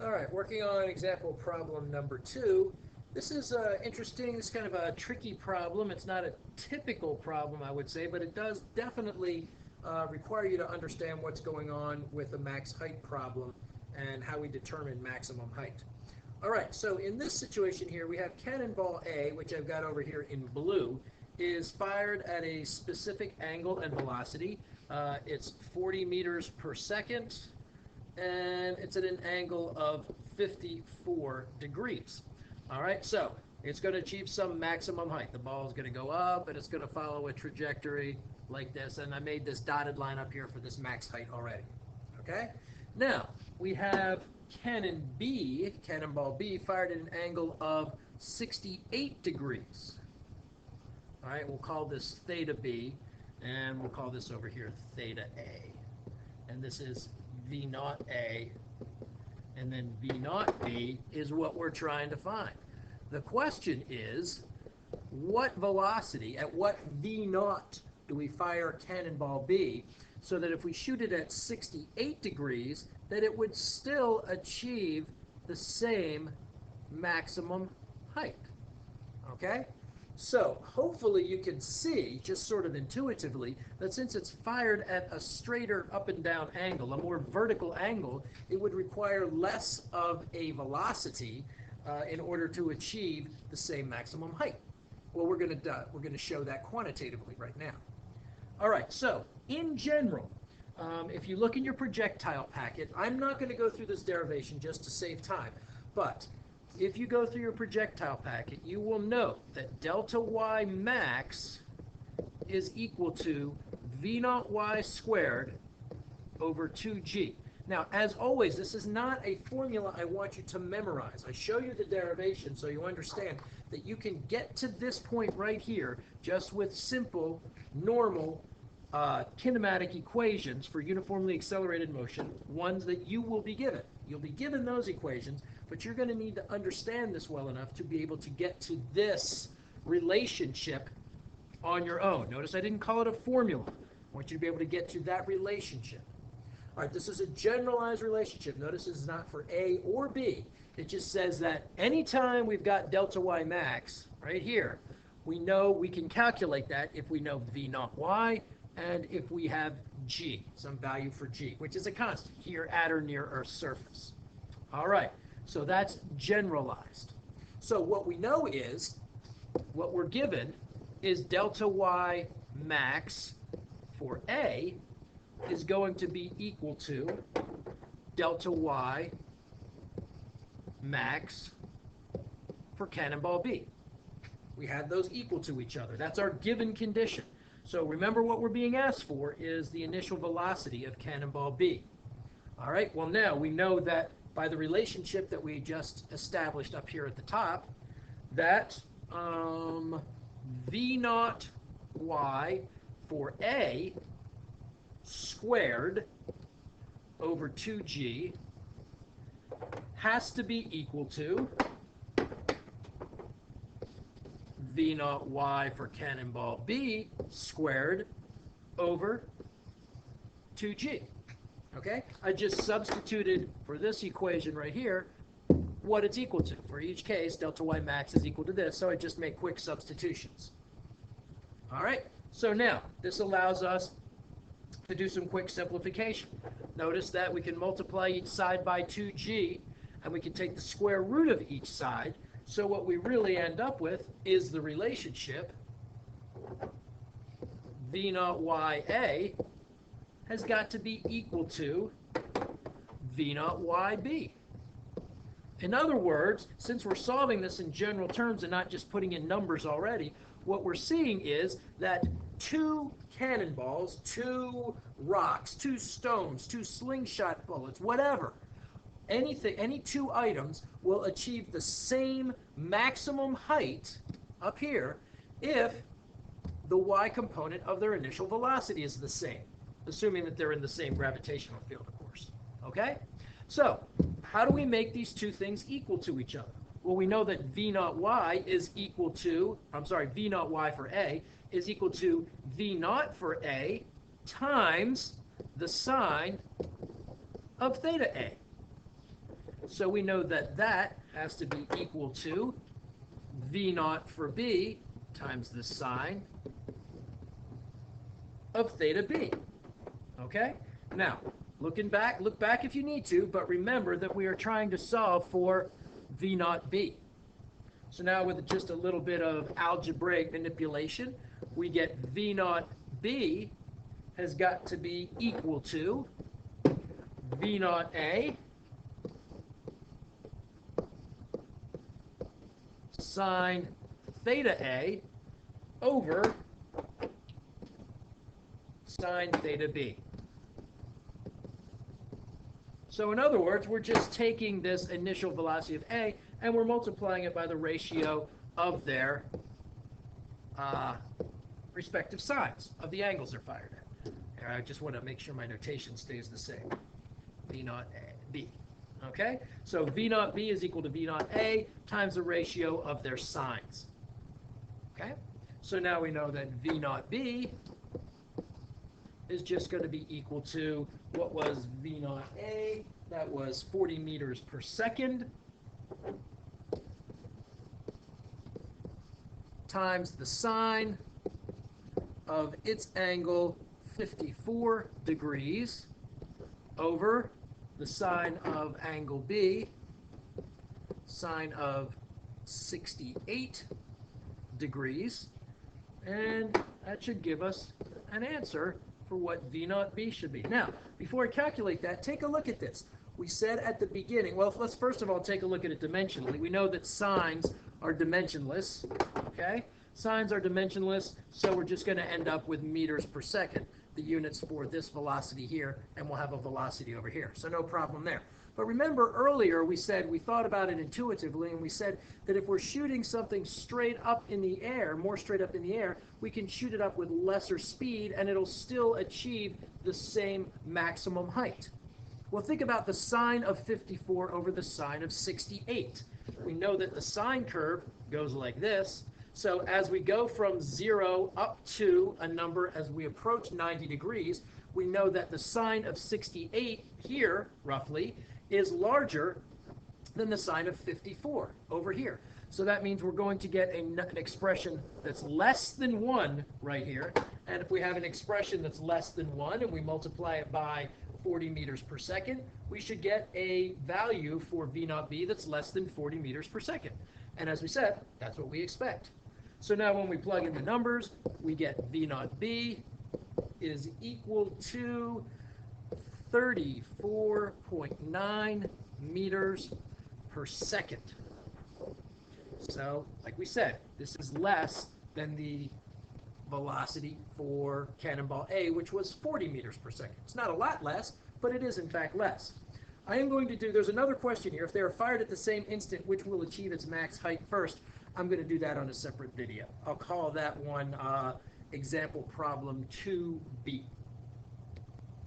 All right, working on example problem number 2. This is interesting. It's kind of a tricky problem. It's not a typical problem, I would say, but it does definitely require you to understand what's going on with a max height problem and how we determine maximum height. All right, so in this situation here, we have cannonball A, which I've got over here in blue, is fired at a specific angle and velocity. It's 40 meters per second, and it's at an angle of 54 degrees. All right, so it's going to achieve some maximum height. The ball is going to go up, and it's going to follow a trajectory like this, and I made this dotted line up here for this max height already. Okay, now we have cannonball B, fired at an angle of 68 degrees. All right, we'll call this theta B, and we'll call this over here theta A. And this is V naught A, and then V naught B is what we're trying to find. The question is, what velocity, at what V naught do we fire cannonball B so that if we shoot it at 68 degrees, that it would still achieve the same maximum height? Okay? So hopefully you can see, just sort of intuitively, that since it's fired at a straighter up and down angle, a more vertical angle, it would require less of a velocity in order to achieve the same maximum height. Well, we're going to show that quantitatively right now. All right, so in general, if you look in your projectile packet, I'm not going to go through this derivation just to save time, but if you go through your projectile packet, you will note that delta y max is equal to v naught y squared over 2g. Now, as always, this is not a formula I want you to memorize. I show you the derivation so you understand that you can get to this point right here just with simple, normal kinematic equations for uniformly accelerated motion, ones that you will be given. You'll be given those equations, but you're going to need to understand this well enough to be able to get to this relationship on your own. Notice I didn't call it a formula. I want you to be able to get to that relationship. All right, this is a generalized relationship. Notice this is not for A or B. It just says that anytime we've got delta y max right here, we know we can calculate that if we know v naught y and if we have g, some value for g, which is a constant here at or near Earth's surface. All right, so that's generalized. So what we know is, what we're given is delta y max for A is going to be equal to delta y max for cannonball B. We have those equal to each other. That's our given condition. So remember, what we're being asked for is the initial velocity of cannonball B. All right, well now we know that by the relationship that we just established up here at the top, that v naught y for A squared over 2g has to be equal to v naught y for cannonball B squared over 2g. Okay? I just substituted for this equation right here what it's equal to. For each case, delta y max is equal to this, so I just make quick substitutions. All right? So now, this allows us to do some quick simplification. Notice that we can multiply each side by 2g, and we can take the square root of each side. So what we really end up with is the relationship v naught ya has got to be equal to v naught yb. In other words, since we're solving this in general terms and not just putting in numbers already, what we're seeing is that two cannonballs, two rocks, two stones, two slingshot bullets, whatever, anything, any two items will achieve the same maximum height up here if the y component of their initial velocity is the same, assuming that they're in the same gravitational field, of course. Okay? So, how do we make these two things equal to each other? Well, we know that v naught y is equal to, v naught y for A is equal to v naught for A times the sine of theta A. So we know that that has to be equal to V naught for B times the sine of theta B. Okay? Now, look back if you need to, but remember that we are trying to solve for V naught B. So now with just a little bit of algebraic manipulation, we get V naught B has got to be equal to V naught A sine theta A over sine theta B. So in other words, we're just taking this initial velocity of A and we're multiplying it by the ratio of their respective sides of the angles they're fired at. And I just want to make sure my notation stays the same. V naught A, B. Okay? So V naught B is equal to V naught A times the ratio of their sines. Okay? So now we know that V naught B is just going to be equal to what was V naught A? That was 40 meters per second times the sine of its angle 54 degrees over the sine of angle B, sine of 68 degrees, and that should give us an answer for what V naught B should be. Now, before I calculate that, take a look at this. We said at the beginning, well, let's first of all take a look at it dimensionally. We know that sines are dimensionless, okay? Sines are dimensionless, so we're just going to end up with meters per second, the units for this velocity here, and we'll have a velocity over here. So no problem there. But remember earlier we said we thought about it intuitively, and we said that if we're shooting something straight up in the air, more straight up in the air, we can shoot it up with lesser speed and it'll still achieve the same maximum height. Well, think about the sine of 54 over the sine of 68. We know that the sine curve goes like this. So as we go from 0 up to a number as we approach 90 degrees, we know that the sine of 68 here, roughly, is larger than the sine of 54 over here. So that means we're going to get an expression that's less than 1 right here. And if we have an expression that's less than 1 and we multiply it by 40 meters per second, we should get a value for V naught B that's less than 40 meters per second. And as we said, that's what we expect. So now when we plug in the numbers, we get V naught B is equal to 34.9 meters per second. So, like we said, this is less than the velocity for Cannonball A, which was 40 meters per second. It's not a lot less, but it is in fact less. I am going to do, there's another question here. If they are fired at the same instant, which will achieve its max height first? I'm going to do that on a separate video. I'll call that one example problem 2B.